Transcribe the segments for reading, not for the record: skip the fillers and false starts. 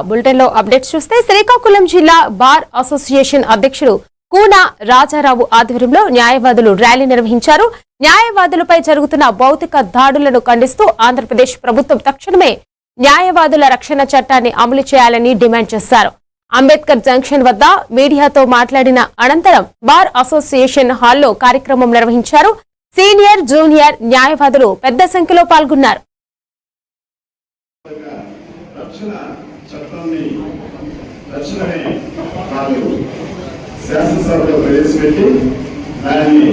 Bulletin లో updates చూస్తే శ్రీకాకుళం జిల్లా బార్ అసోసియేషన్ అధ్యక్షుడు కూన రాజారావు ఆధ్వర్యంలో న్యాయవాదులు ర్యాలీ నిర్వహించారు. న్యాయవాదులపై జరుగుతున్న భౌతిక దాడులను ఖండిస్తూ ఆంధ్రప్రదేశ్ ప్రభుత్వం తక్షణమే న్యాయవాదుల రక్షణ చట్టాన్ని అమలు చేయాలని డిమాండ్ చేశారు. అంబేద్కర్ జంక్షన్ వద్ద మీడియాతో మాట్లాడిన అనంతరం బార్ అసోసియేషన్ హాల్లో కార్యక్రమం నిర్వహించారు. సీనియర్, జూనియర్ న్యాయవాదులు పెద్ద సంఖ్యలో పాల్గొన్నారు. శాసనసభలో ప్రవేశపెట్టి దాన్ని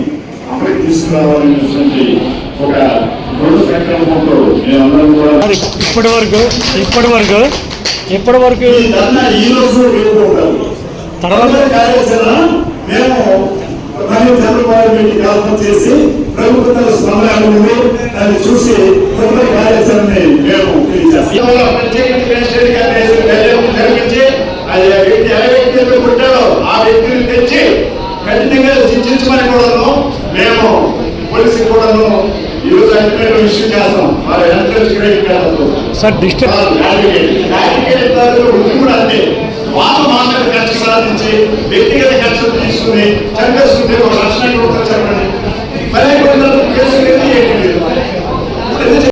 అమలు తీసుకురావాలనేటువంటి ఒక దృఢ సంకల్పంతో మేమందరం కూడా ఇప్పటి వరకు ఈ రోజు తర్వాత కార్యాచరణ మేము ప్రధాని చంద్రబాబు రెడ్డి కాల్పన చేసి ప్రభుత్వ స్పందన ఉంది. దాన్ని చూసి తదుపరి కార్యాచరణని మేము జరిపించి పుట్టాడో ఆ వ్యక్తిని తెచ్చి ఖచ్చితంగా శిక్షించమని కూడాను మేము పోలీసులు కూడాను ఈరోజు అల్టిమేట్ ఇష్యూ చేస్తాం. వారి కూడా అంతే వాళ్ళు మాత్రం ఖర్చు సాధించి వ్యక్తిగత ఖర్చులు తీసుకుని చంపేసుకుంటే ఒక రక్షణ చెప్పండి. మరి